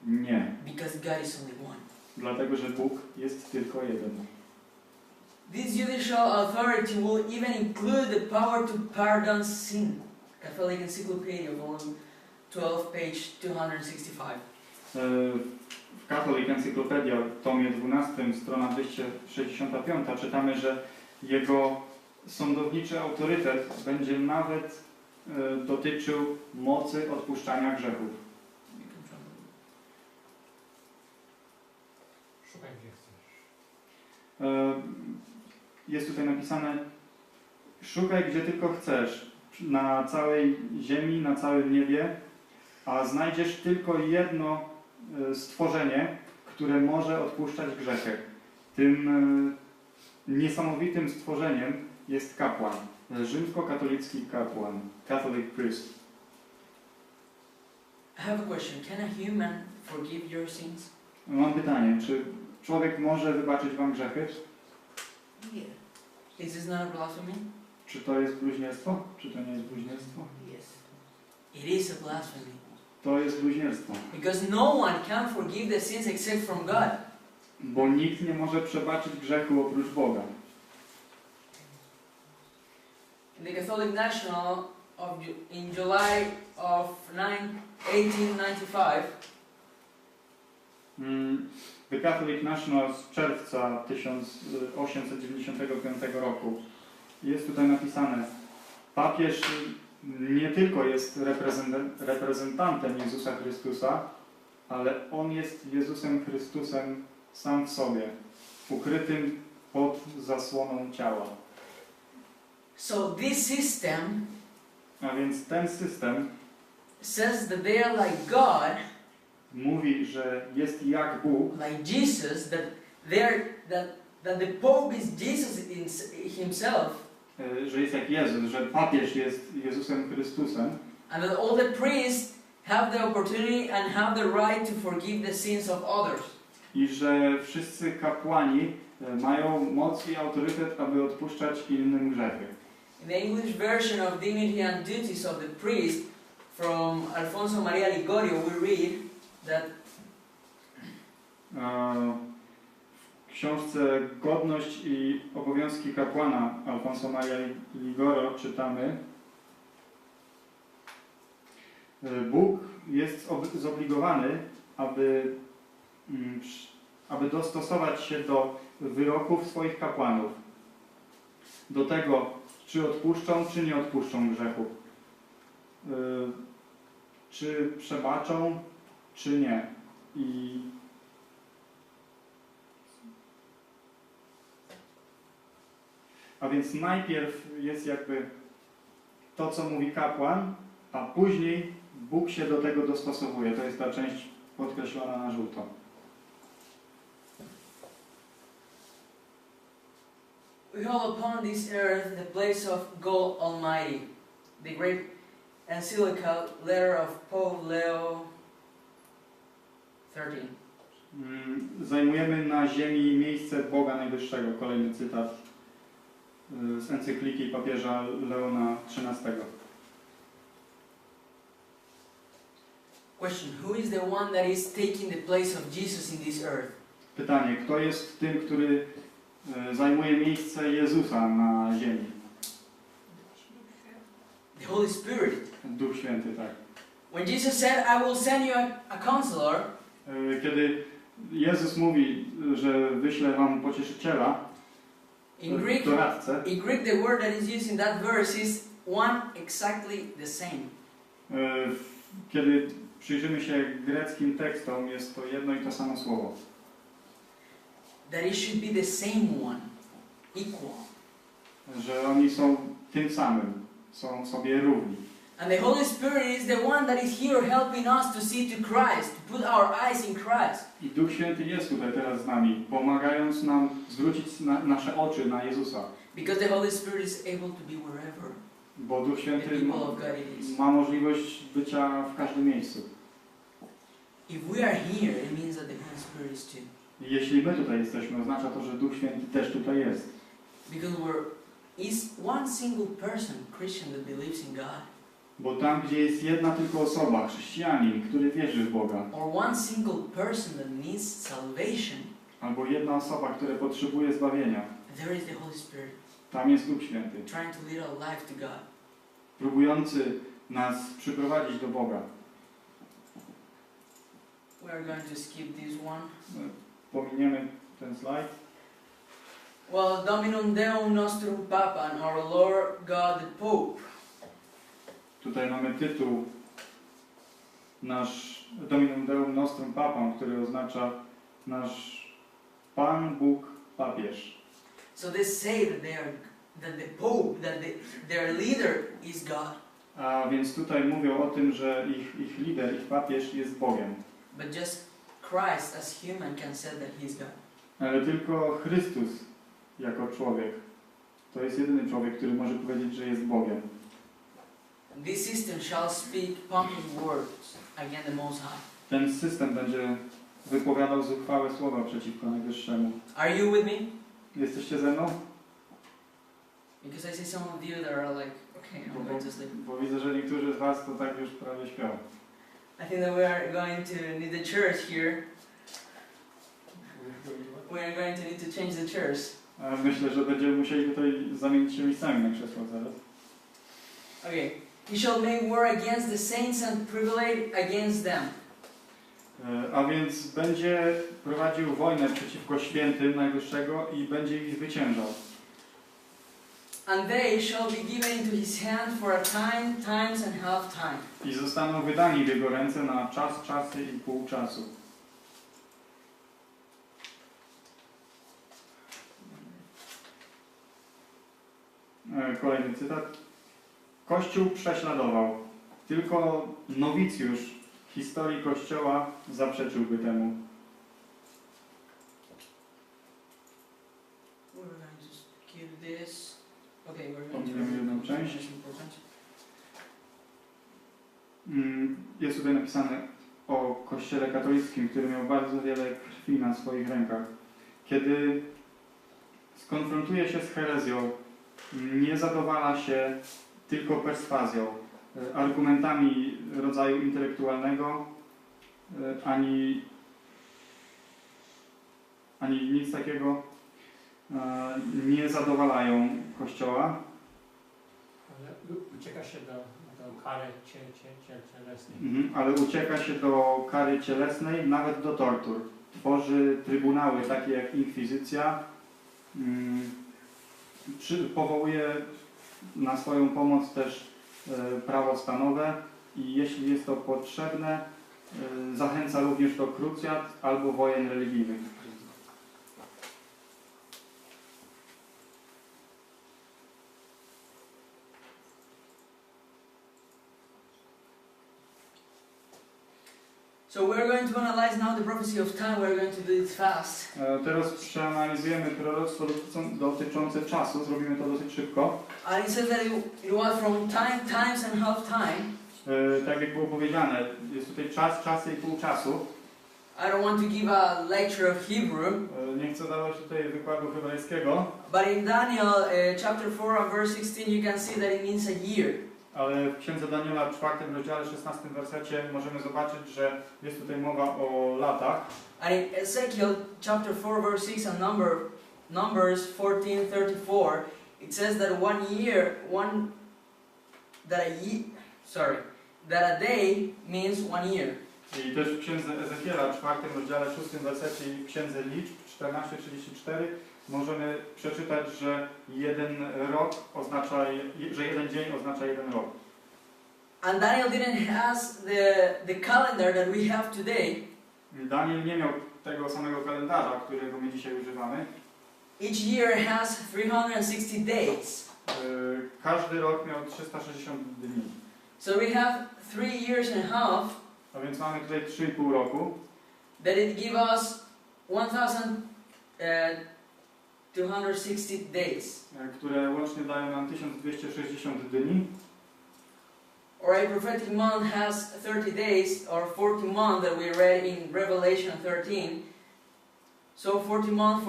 Nie. Because God is only one. Dlatego, że Bóg jest tylko jeden. This judicial authority will even include the power to pardon sin. Catholic Encyclopedia, volume 12, page 265. W Catholic Encyclopedia, w tomie 12, strona 265, czytamy, że jego sądowniczy autorytet będzie nawet dotyczył mocy odpuszczania grzechów. Szukaj, gdzie chcesz. Jest tutaj napisane: szukaj, gdzie tylko chcesz, na całej ziemi, na całym niebie, a znajdziesz tylko jedno stworzenie, które może odpuszczać grzechy. Tym niesamowitym stworzeniem jest kapłan, rzymskokatolicki kapłan, Catholic priest. I have a question. Can a human forgive your sins? Mam pytanie, czy człowiek może wybaczyć wam grzechy? Yeah. Is this not a blasphemy? Czy to jest bluźnierstwo? Czy to nie jest bluźnierstwo? Yes. It is a blasphemy. to jest bluźnierstwo. Because no one can forgive the sins except from God. Bo nikt nie może przebaczyć grzechu oprócz Boga. In the Catholic National in July of 1895, The Catholic National z czerwca 1895 roku jest tutaj napisane: papież nie tylko jest reprezentantem Jezusa Chrystusa, ale On jest Jezusem Chrystusem sam w sobie, ukrytym pod zasłoną ciała. so this system A więc ten system says that they are like God, mówi, że jest jak Bóg, like Jesus, that the Pope is Jesus himself, że jest jak Jezus, że papież jest Jezusem Chrystusem, and that all the priests have the opportunity and have the right to forgive the sins of others. i że wszyscy kapłani mają moc i autorytet, aby odpuszczać innym grzechy. In the English version of Dignity and Duties of the Priest from Alfonso Maria Ligorio, we read that w książce Godność i obowiązki kapłana Alfonso Maria Ligoro czytamy: Bóg jest zobligowany, aby dostosować się do wyroków swoich kapłanów, do tego, czy odpuszczą, czy nie odpuszczą grzechu, czy przebaczą, czy nie. A więc najpierw jest jakby to, co mówi kapłan, a później Bóg się do tego dostosowuje. To jest ta część podkreślona na żółto. we hold upon this earth the place of God Almighty, the great encyclical letter of Pope Leo XIII. Zajmujemy na ziemi miejsce Boga Najwyższego. Kolejny cytat z encykliki papieża Leona XIII. Question: who is the one that is taking the place of Jesus in this earth? Pytanie: kto jest tym, który zajmuje miejsce Jezusa na ziemi? The Holy Spirit. Duch Święty, tak. When Jesus said, I will send you a counselor, kiedy Jezus mówi, że wyślę wam pocieszyciela, doradcę, in Greek the word that is used in that verse is one exactly the same. Kiedy przyjrzymy się greckim tekstom, jest to jedno i to samo słowo. That it should be the same one, equal. Że oni są tym samym, są sobie równi. And the Holy Spirit is the one that is here helping us to see to Christ, to put our eyes in Christ. I Duch Święty jest tutaj teraz z nami, pomagając nam zwrócić nasze oczy na Jezusa. Because the Holy Spirit is able to be wherever Bo Duch Święty the people of God is. ma możliwość bycia w każdym miejscu. If we are here, it means that the Holy Spirit is too. Jeśli my tutaj jesteśmy, oznacza to, że Duch Święty też tutaj jest. Because is one single person, Christian, that believes in God. Bo tam, gdzie jest jedna tylko osoba, chrześcijanin, który wierzy w Boga, or one single person that needs salvation, albo jedna osoba, która potrzebuje zbawienia, there is the Holy Spirit, tam jest Duch Święty, trying to lead our life to God. próbujący nas przyprowadzić do Boga. We are going to skip this one. Pominiemy ten slajd. Well, Dominum Deum Nostrum Papa and our Lord God the Pope. Tutaj mamy tytuł nasz Dominum Deum Nostrum Papam, który oznacza nasz Pan Bóg Papież. So they say that the Pope, their leader is God. A więc tutaj mówią o tym, że ich lider, ich papież jest Bogiem. But just Christ as human can say that he is God. Ale tylko Chrystus jako człowiek, to jest jedyny człowiek, który może powiedzieć, że jest Bogiem. This system shall speak pompous words against the Most High. Ten system będzie wypowiadał zuchwałe słowa przeciwko Najwyższemu. Are you with me? Jesteście ze mną? Because I see some of you that are like, okay, I'm going to sleep. Bo widzę, że niektórzy z was to tak już prawie śpią. I think that we are going to need the chairs here. We are going to need to change the chairs. Myślę, że będziemy musieli tutaj zamienić się miejscami na krzesłach zaraz. Okay. He shall make war against the saints and prevail against them. A więc będzie prowadził wojnę przeciwko świętym Najwyższego i będzie ich zwyciężał. And they shall be given into his hand for a time, times and half time. I zostaną wydani w jego ręce na czas, czasy i pół czasu. Kolejny cytat. Kościół prześladował. Tylko nowicjusz w historii Kościoła zaprzeczyłby temu. We're going to skip this. Okay, we're going Pomijamy jedną to część. important. Jest tutaj napisane o Kościele katolickim, który miał bardzo wiele krwi na swoich rękach. Kiedy skonfrontuje się z herezją, nie zadowala się tylko perswazją, argumentami rodzaju intelektualnego, ani nic takiego nie zadowalają Kościoła. Ale ucieka się do kary cielesnej. Ale ucieka się do kary cielesnej, nawet do tortur. Tworzy trybunały takie jak inkwizycja, powołuje na swoją pomoc też prawo stanowe i jeśli jest to potrzebne, zachęca również do krucjat albo wojen religijnych. So we're going to analyze now the prophecy of time. We're going to do it fast. Teraz przeanalizujemy proroctwo dotyczące czasu. Zrobimy to dosyć szybko. And it says that it was from time, times and half time. Tak jak było powiedziane, jest tutaj czas, czasy i pół czasu. I don't want to give a lecture of Hebrew. Nie chcę dawać tutaj wykładu hebrajskiego. But in Daniel chapter 4 and verse 16 you can see that it means a year. Ale w księdze Daniela w 4 rozdziale 16 wersecie możemy zobaczyć, że jest tutaj mowa o latach. And in Ezekiel chapter 4 verse 6 and Numbers 14:34 it says that that a day means 1 year. I też w księdze Ezekiela w 4 rozdziale 6 wersecie i w księdze Liczb 14:34 możemy przeczytać, że jeden dzień oznacza jeden rok. And Daniel didn't have the calendar that we have today. Daniel nie miał tego samego kalendarza, którego my dzisiaj używamy. Each year has 360 days. Każdy rok miał 360 dni. So we have 3 years and a half. A więc mamy tutaj 3,5 roku. That it gives us 1,260 days. Które łącznie dają nam 1260 dni. Or a prophetic month has 30 days, or 40 months that we read in Revelation 13. So 40 months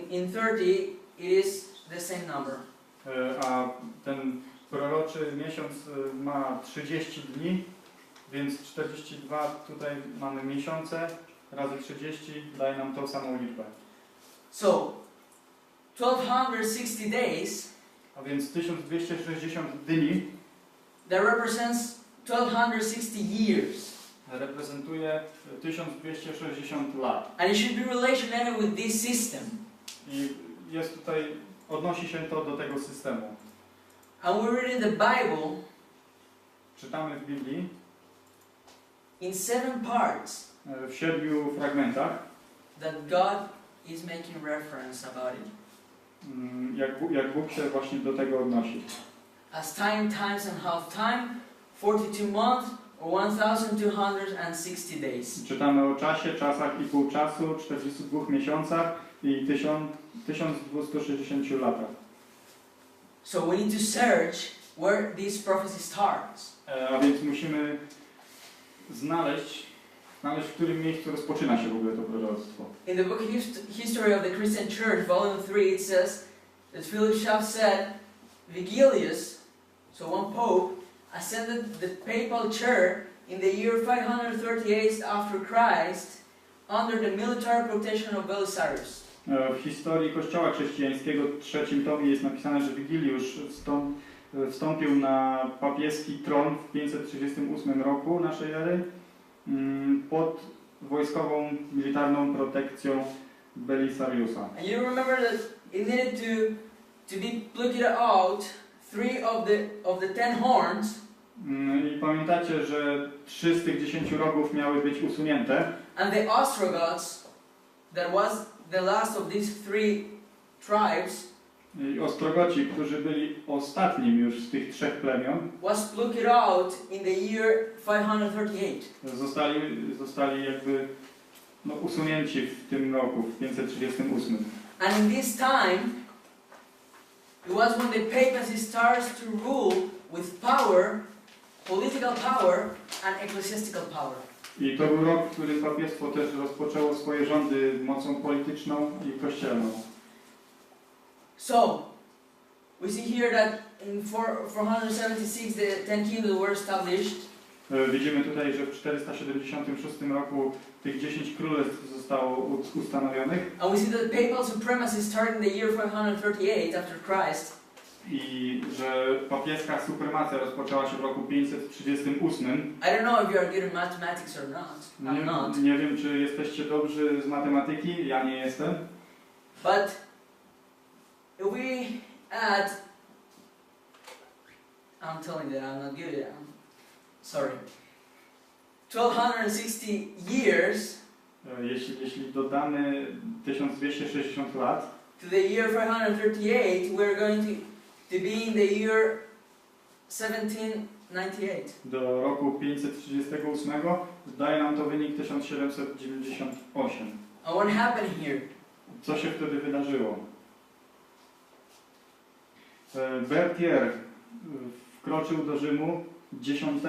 in 30, it is the same number. A ten proroczy miesiąc ma 30 dni, więc 42 tutaj mamy miesiące, razy 30 daje nam tą samą liczbę. So 1260 days, a więc 1260 dni, that represents 1260 years. Reprezentuje 1260 lat. And it should be related with this system. I jest tutaj, odnosi się to do tego systemu. And we read in the Bible, czytamy w Biblii, in 7 parts, w 7 fragmentach, that God is making reference about it. Jak Bóg się właśnie do tego odnosi. As time, times and half time, 42 months, or 1260 days. Czytamy o czasie, czasach i pół czasu, 42 miesiącach i 1260 latach. So we need to search where this prophecy starts. A więc musimy znaleźć, w którym miejscu rozpoczyna się w ogóle to proroctwo. In the book History of the Christian Church, volume 3, it says that Philip Schaff said, Vigilius, so one pope, ascended the papal chair in the year 538 after Christ under the military protection of Belisarius. W historii Kościoła chrześcijańskiego w trzecim tomie jest napisane, że Wigiliusz wstąpił na papieski tron w 538 roku naszej ery pod wojskową, militarną protekcją Belisariusa. And you remember that it needed to be plucked out 3 of the 10 horns. I pamiętacie, że 3 z tych 10 rogów miały być usunięte. And the Ostrogoths, that was the last of these 3 tribes, I Ostrogoci, którzy byli ostatnim już z tych 3 plemion, was plucked out in the year 538. zostali jakby usunięci w tym roku, w 538. And in this time, it was when the papacy starts to rule with power, political power and ecclesiastical power. I to był rok, w którym papiestwo też rozpoczęło swoje rządy mocą polityczną i kościelną. So, we see here that in 476 the 10 kingdoms were established. Widzimy tutaj, że w 476 roku tych 10 królestw zostało ustanowionych. And we see that papal supremacy started in the year 538 after Christ. I że papieska supremacja rozpoczęła się w roku 538. I don't know if you are good at mathematics or not. I'm not. Nie wiem, czy jesteście dobrzy z matematyki, ja nie jestem. But if we add, I'm telling that I'm not good at it. Sorry. 1260 years. Jeśli dodamy 1260 lat to the year 538, we're going to be in the year 1798. do roku 538, daje nam to wynik 1798. And what happened here? Co się wtedy wydarzyło? Berthier wkroczył do Rzymu 10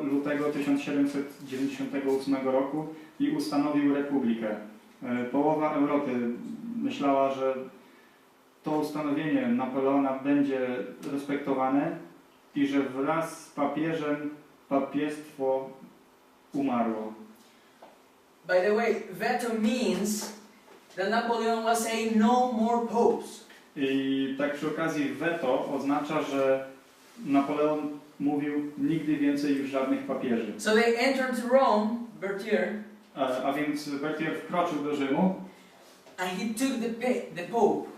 lutego 1798 roku i ustanowił republikę. Połowa Europy myślała, że to ustanowienie Napoleona będzie respektowane i że wraz z papieżem papiestwo umarło. By the way, veto means that Napoleon was saying no more popes. I tak przy okazji veto oznacza, że Napoleon mówił nigdy więcej już żadnych papieży. So they entered to Rome, Berthier. A więc Berthier wkroczył do Rzymu. And he took the pope.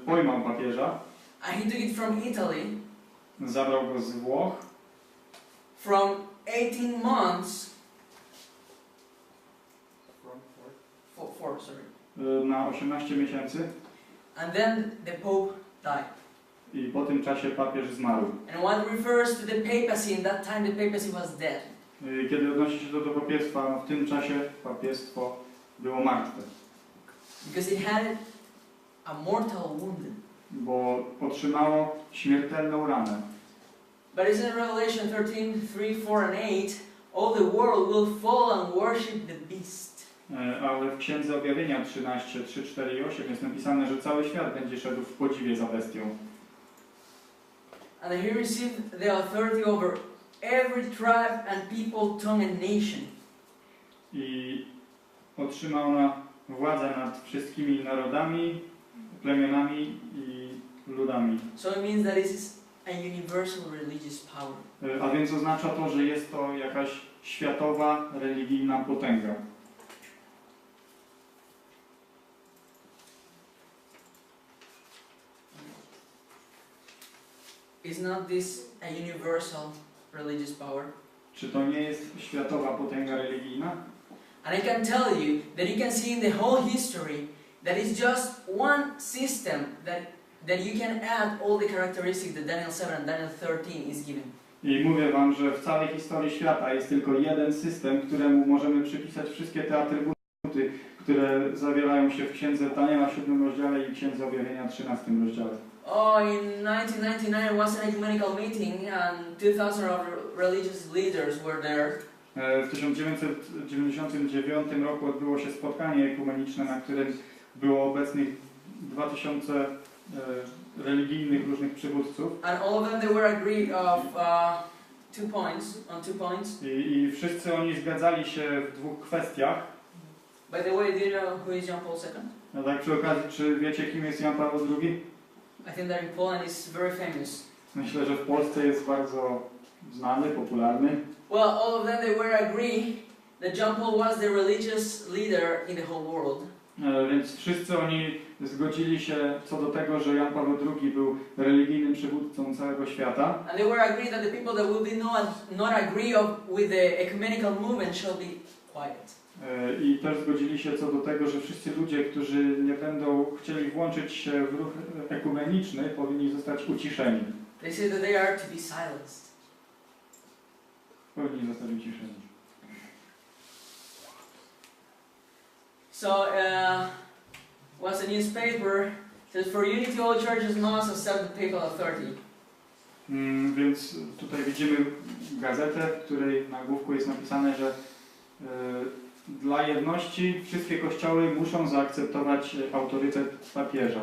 Pojmał papieża. And he took it from Italy. Zabrał go z Włoch. From 18 months. Four, sorry. Na 18 miesięcy. And then the pope died. I po tym czasie papież zmarł. And what refers to the papacy, in that time the papacy was dead. Kiedy odnosi się do papiestwa, w tym czasie papiestwo było martwe. Because it had a mortal wound. Bo otrzymało śmiertelną ranę. But it's in Revelation 13:3, 4 and 8, all the world will fall and worship the beast. Ale w księdze Objawienia 13, 3, 4 i 8 jest napisane, że cały świat będzie szedł w podziwie za bestią. And he received the authority over every tribe and people, tongue and nation. I otrzymał władzę nad wszystkimi narodami, plemionami i ludami. So it means that it is a universal religious power. A więc oznacza to, że jest to jakaś światowa, religijna potęga. Is not this a universal religious power? Czy to nie jest światowa potęga religijna? And I can tell you that you can see in the whole history that it's just one system that you can add all the characteristics that Daniel 7 and Daniel 13 is given. I mówię wam, że w całej historii świata jest tylko jeden system, któremu możemy przypisać wszystkie te atrybuty, które zawierają się w księdze Daniela 7 rozdziale i księdze Objawienia 13 rozdziale. Oh, in 1999 was an ecumenical meeting and 2,000 of religious leaders were there. W 1999 roku odbyło się spotkanie ekumeniczne, na którym było obecnych 2000 religijnych różnych przywódców. And all of them they were agreed of on two points. I wszyscy oni zgadzali się w dwóch kwestiach. By the way, do you know who is John Paul II? No tak przy okazji, czy wiecie, kim jest Jan Paweł II? I think that in Poland is very famous. Myślę, że w Polsce jest bardzo znany, popularny. Well, all of them they were agree that John Paul was the religious leader in the whole world. Więc wszyscy oni zgodzili się co do tego, że Jan Paweł II był religijnym przywódcą całego świata. And they were agreed that the people that will be not agree with the ecumenical movement shall be quiet. I też zgodzili się co do tego, że wszyscy ludzie, którzy nie będą chcieli włączyć się w ruch ekumeniczny, powinni zostać uciszeni. They say that they are to be silenced. Powinni zostać uciszeni. So, was a newspaper says for unity all churches must accept the papal authority. Więc tutaj widzimy gazetę, w której na główku jest napisane, że dla jedności wszystkie kościoły muszą zaakceptować autorytet papieża.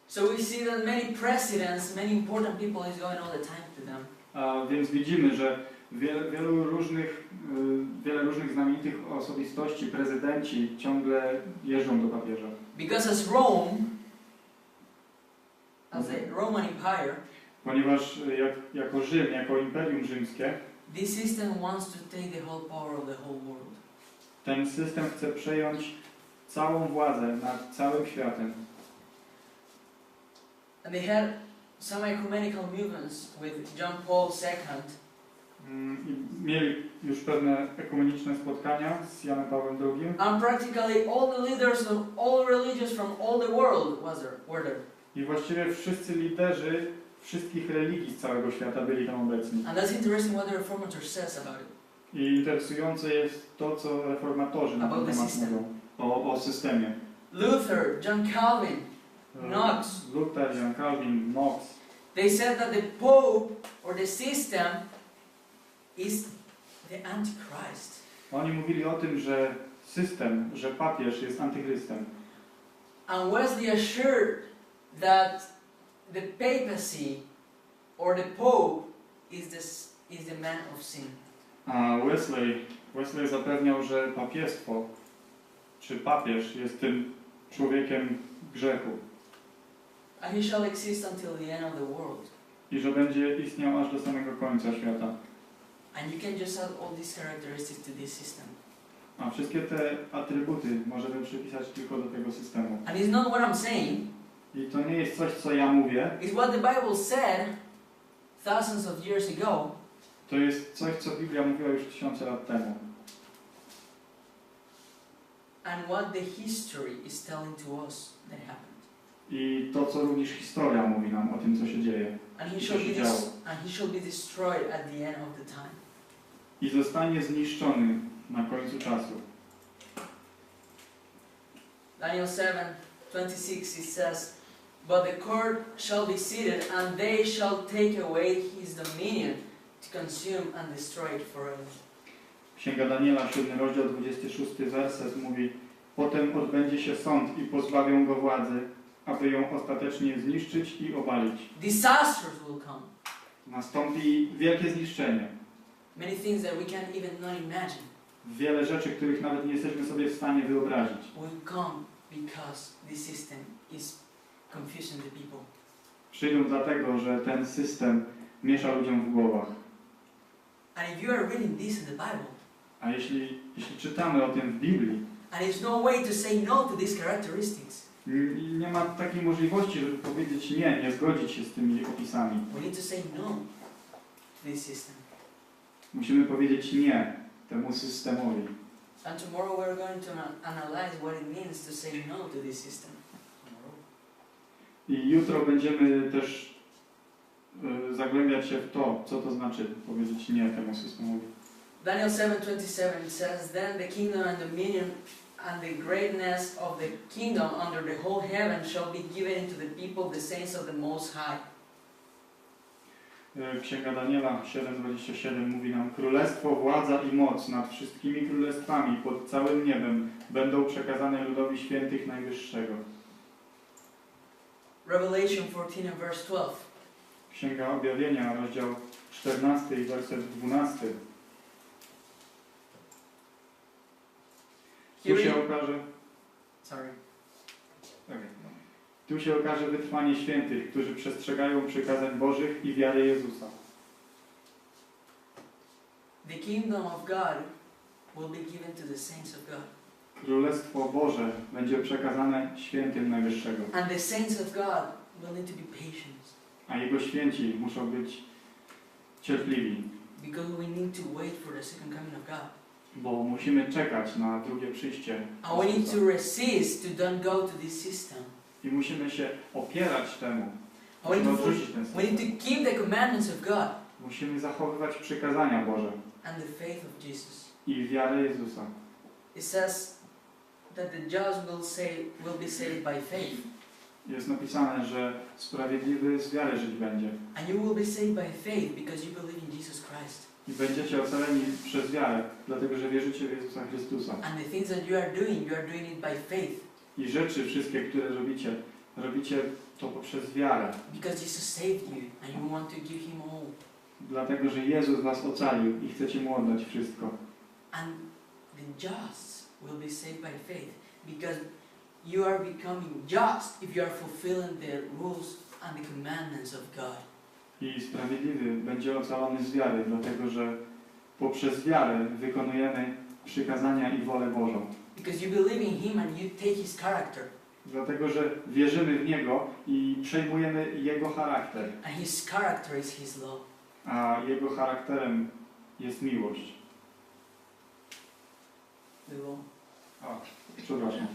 So we see that many presidents, many important people is going all the time to them. A więc widzimy, że wiele różnych znamienitych osobistości, prezydenci ciągle jeżdżą do papieża. Because as Rome, as the Roman Empire, Ponieważ jako Rzym, jako Imperium Rzymskie, this system wants to take the whole power of the whole world. ten system chce przejąć całą władzę nad całym światem. And they had some ecumenical movements with John Paul II. I mieli już pewne ekumeniczne spotkania z Janem Pawłem II. And practically all the leaders of all religions from all the world were there. I właściwie wszyscy liderzy wszystkich religii z całego świata byli tam obecni. And that's interesting what the Reformator says about it. I interesujące jest to, co reformatorzy na ten temat mówią o systemie. Luther, John Calvin, Knox. Luther, John Calvin, Knox. They said that the Pope or the system is the Antichrist. Oni mówili o tym, że system, że papież jest antychrystem. And Wesley assured that the papacy or the Pope is the man of sin. A Wesley zapewniał, że papiestwo, czy papież jest tym człowiekiem grzechu. And he shall exist until the end of the world. I że będzie istniał aż do samego końca świata. And you can just add all these characteristics to this system. A wszystkie te atrybuty możemy przypisać tylko do tego systemu. And it's not what I'm saying. I to nie jest coś, co ja mówię. It's what the Bible said thousands of years ago. To jest coś, co Biblia mówiła już 1000 lat temu. And what the history is telling to us that happened. I to, co również historia mówi nam o tym, co się dzieje. And he shall be destroyed at the end of the time. I zostanie zniszczony na końcu czasu. Daniel 7:26 it says, but the court shall be seated, and they shall take away his dominion to consume and destroy it forever. Księga Daniela, 7 rozdział, 26 werset mówi: potem odbędzie się sąd i pozbawią go władzy, aby ją ostatecznie zniszczyć i obalić. Disasters will come. Nastąpi wielkie zniszczenie. Many things that we can't even not imagine Wiele rzeczy, których nawet nie jesteśmy sobie w stanie wyobrazić. will come because this system is confusing the people. Przyjdą dlatego, że ten system miesza ludziom w głowach. And if you are reading this in the Bible, A jeśli czytamy o tym w Biblii, and there's no way to say no to these characteristics, nie ma takiej możliwości, żeby powiedzieć nie zgodzić się z tymi opisami. we need to say no to this system. Musimy powiedzieć nie temu systemowi. And tomorrow we're going to analyze what it means to say no to this system. I jutro będziemy też zagłębiać się w to, co to znaczy powiedzieć nie temu systemowi. Daniel 7:27 says, then the kingdom and dominion and the greatness of the kingdom under the whole heaven shall be given to the people, the saints of the Most High. Księga Daniela 7:27 mówi nam: królestwo, władza i moc nad wszystkimi królestwami pod całym niebem będą przekazane ludowi świętych Najwyższego. Revelation 14 and verse 12. Księga Objawienia, rozdział 14 i werset 12. Tu się okaże... Tu się okaże wytrwanie świętych, którzy przestrzegają przykazań Bożych i wiary Jezusa. The kingdom of God will be given to the saints of God. Królestwo Boże będzie przekazane świętym Najwyższego. And the saints of God will need to be patient. A Jego święci muszą być cierpliwi. Because we need to wait for the second coming of God. Bo musimy czekać na drugie przyjście. And we need to resist to don't go to this system. I musimy się opierać temu. We Musimy need odrzucić ten to system. keep the commandments of God Musimy zachowywać przykazania Boże and the faith of Jesus. i wiarę Jezusa. It says that the just will be saved by faith. Jest napisane, że sprawiedliwy z wiary żyć będzie. And you will be saved by faith because you believe in Jesus Christ. I będziecie ocaleni przez wiarę, dlatego że wierzycie w Jezusa Chrystusa. And the things that you are doing it by faith. I rzeczy wszystkie, które robicie to poprzez wiarę. Because Jesus saved you and you want to give Him all. Dlatego, że Jezus was ocalił i chcecie Mu oddać wszystko. And the just will be saved by faith because you are becoming just if you are fulfilling the rules and the commandments of God. I sprawiedliwy będzie ocalony z wiary, dlatego że poprzez wiarę wykonujemy przykazania i wolę Bożą. Because you believe in Him and you take His character. Dlatego, że wierzymy w Niego i przejmujemy Jego charakter. And His character is His love. A Jego charakterem jest miłość. The law. O, przepraszam.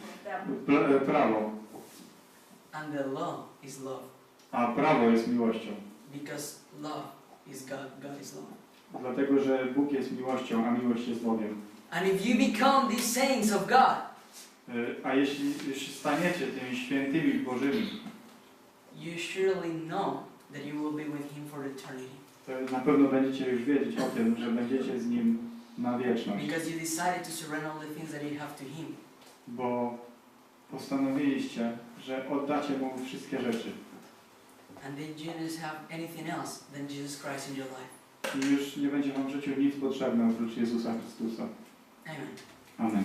Prawo. And the law is love. A prawo jest miłością. Because love is God, God is love. Dlatego, że Bóg jest miłością, a miłość jest Bogiem. And if you become these saints of God, A jeśli staniecie tymi świętymi Bożymi, you surely know that you will be with Him for eternity. to na pewno będziecie już wiedzieć o tym, że będziecie z Nim na wieczność. Because you decided to surrender all the things that you have to Him. Bo postanowiliście, że oddacie Mu wszystkie rzeczy. And then you don't have anything else than Jesus Christ in your life. I już nie będzie wam w życiu nic potrzebne oprócz Jezusa Chrystusa. Amen. Amen.